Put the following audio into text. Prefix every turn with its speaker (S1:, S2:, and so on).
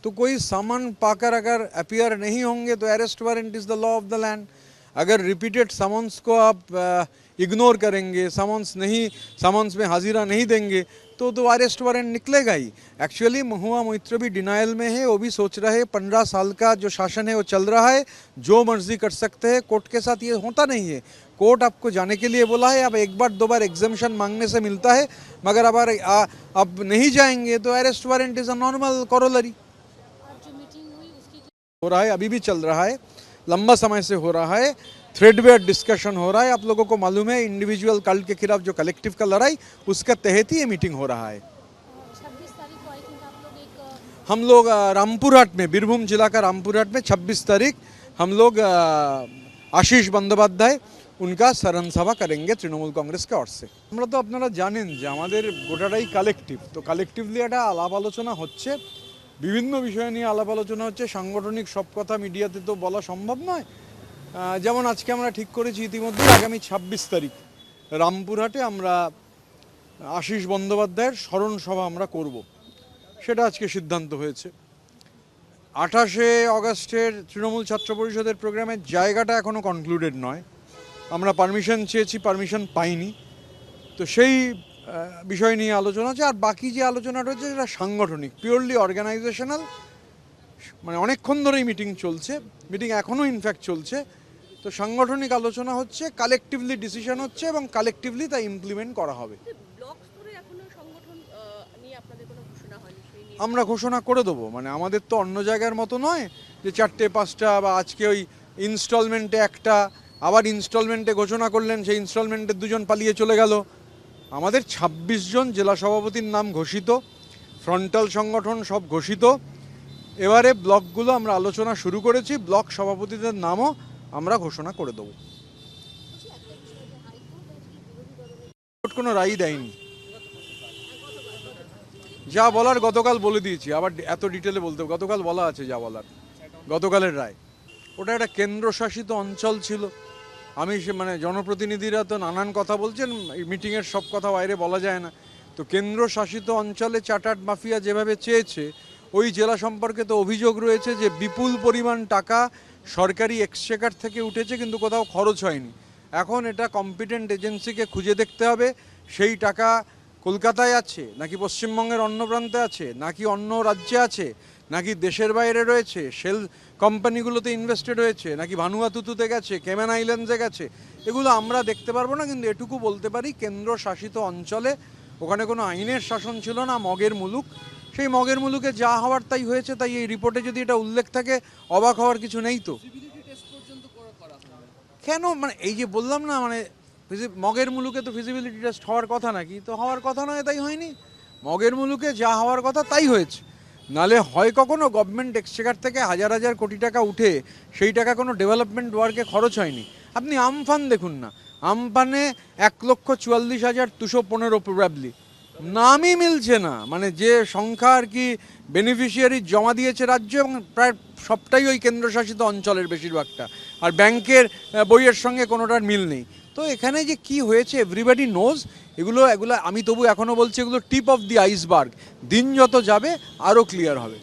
S1: तो कोई सामान पाकर अगर अपीयर नहीं होंगे तो arrest warrant is the law of the land. अगर रिपीटेड समन्स को आप इग्नोर करेंगे, समन्स में हाजिरा नहीं देंगे तो अरेस्ट वारंट निकलेगा ही। एक्चुअली महुआ मोइत्र भी डिनाइल में है, वो भी सोच रहे हैं 15 साल का जो शासन है वो चल रहा है, जो मर्जी कर सकते हैं। कोर्ट के साथ ये होता नहीं है। कोर्ट आपको जाने के लिए बोला है, अब एक बार दो बार एग्जामिशन मांगने से मिलता है, मगर अब नहीं जाएंगे तो arrest warrant is a normal corollary. हो रहा है, अभी भी चल रहा है, लंबा समय से हो रहा है, थ्रेडवेयर डिस्कशन हो रहा है। आप लोगों को मालूम है इंडिविजुअल कल्ट के खिलाफ जो कलेक्टिव का लड़ाई, उसका तहत ही ये मीटिंग हो रहा है।
S2: 26 तारीख को आई थिंक आप लोग
S1: हम लोग रामपुरहाट में, बीरभूम जिला का रामपुरहाट में 26 तारीख हम लोग आशीष बंदोपाध्याय उनका स्मरण सभा करेंगे तृणमूल कांग्रेस के ओर से। আমরা তো আপনারা জানেন যে আমাদের গোটাটাই কালেকটিভ, তো কালেকটিভলি একটা আলাপ আলোচনা হচ্ছে, বিভিন্ন বিষয় নিয়ে আলাপ আলোচনা হচ্ছে। সাংগঠনিক সব কথা মিডিয়াতে তো বলা সম্ভব নয়। যেমন আজকে আমরা ঠিক করেছি ইতিমধ্যে আগামী 26 তারিখ রামপুরহাটে আমরা আশিস বন্দ্যোপাধ্যায়ের স্মরণ সভা আমরা করব, সেটা আজকে সিদ্ধান্ত হয়েছে। 28শে অগস্টের তৃণমূল ছাত্র পরিষদের প্রোগ্রামের জায়গাটা এখনও কনক্লুডেড নয়। আমরা পারমিশন চেয়েছি, পারমিশন পাইনি, তো সেই বিষয় নিয়ে আলোচনা হচ্ছে। আর বাকি যে আলোচনাটা হচ্ছে সেটা সাংগঠনিক, পিওরলি অর্গানাইজেশনাল, মানে অনেকক্ষণ ধরেই মিটিং চলছে, মিটিং এখনও ইনফ্যাক্ট চলছে। তো সাংগঠনিক আলোচনা হচ্ছে, কালেকটিভলি ডিসিশন হচ্ছে এবং কালেকটিভলি তা ইমপ্লিমেন্ট করা হবে। আমরা ঘোষণা করে দেবো, মানে আমাদের তো অন্য জায়গার মতো নয় যে 4টে 5টা বা আজকে ওই ইনস্টলমেন্টে একটা, আবার ইনস্টলমেন্টে ঘোষণা করলেন, সেই ইনস্টলমেন্টে 2জন পালিয়ে চলে গেল। আমাদের 26 জন জেলা সভাপতির নাম ঘোষিত, ফ্রন্টাল সংগঠন সব ঘোষিত। এবারে ব্লকগুলো আমরা আলোচনা শুরু করেছি, ব্লক সভাপতিদের নামও আমরা ঘোষণা করে দেবো। কোনো রায় দেয়নি, যা বলার গতকাল বলে দিয়েছি, আবার এত ডিটেলে বলতে গতকাল বলা আছে যা বলার, গতকালের রায়। ওটা একটা কেন্দ্রশাসিত অঞ্চল ছিল। আমি মানে জনপ্রতিনিধিরা তো নানান কথা বলছেন, মিটিংয়ের সব কথা বাইরে বলা যায় না। তো কেন্দ্রশাসিত অঞ্চলে চার্টার্ড মাফিয়া যেভাবে চেয়েছে, ওই জেলা সম্পর্কে তো অভিযোগ রয়েছে যে বিপুল পরিমাণ টাকা সরকারি এক্সচেকার থেকে উঠেছে কিন্তু কোথাও খরচ হয়নি। এখন এটা কম্পিটেন্ট এজেন্সিকে খুঁজে দেখতে হবে সেই টাকা কলকাতায় আছে নাকি পশ্চিমবঙ্গের অন্য প্রান্তে আছে নাকি অন্য রাজ্যে আছে নাকি দেশের বাইরে রয়েছে, শেল কোম্পানিগুলোতে ইনভেস্টেড হয়েছে নাকি ভানুয়াতুতুতে গেছে, কেম্যান আইল্যান্ডসে গেছে, এগুলো আমরা দেখতে পারবো না। কিন্তু এটুকু বলতে পারি কেন্দ্রশাসিত অঞ্চলে ওখানে কোনো আইনের শাসন ছিল না, মগের মুলুক। সেই মগের মুলুকে যা হওয়ার তাই হয়েছে। তাই এই রিপোর্টে যদি এটা উল্লেখ থাকে অবাক হওয়ার কিছু নেই। তো কেন, মানে এই যে বললাম না, মানে মগের মুলুকে তো ফিজিবিলিটি টেস্ট হওয়ার কথা নাকি, তো হওয়ার কথা নয়, তাই হয়নি। মগের মুলুকে যা হওয়ার কথা তাই হয়েছে। নালে হয় কখনো গভর্নমেন্ট এক্সচেকার থেকে হাজার হাজার কোটি টাকা উঠে সেই টাকা কোনো ডেভেলপমেন্ট ওয়ার্কে খরচ হয়নি। আপনি আমফান দেখুন না, আমফানে 1,44,215 প্রবাবলি নামই মিলছে না, মানে যে সংখ্যা আর কি বেনিফিশিয়ারি জমা দিয়েছে রাজ্য, এবং প্রায় সবটাই ওই কেন্দ্রশাসিত অঞ্চলের বেশিরভাগটা, আর ব্যাংকের বইয়ের সঙ্গে কোনোটার মিল নেই। তো এখানে যে কি হয়েছে এভরিবডি নোজ। এগুলো আমি তবু এখনও বলছি এগুলো টিপ অফ দি আইসবার্গ, দিন যত যাবে আরও ক্লিয়ার হবে।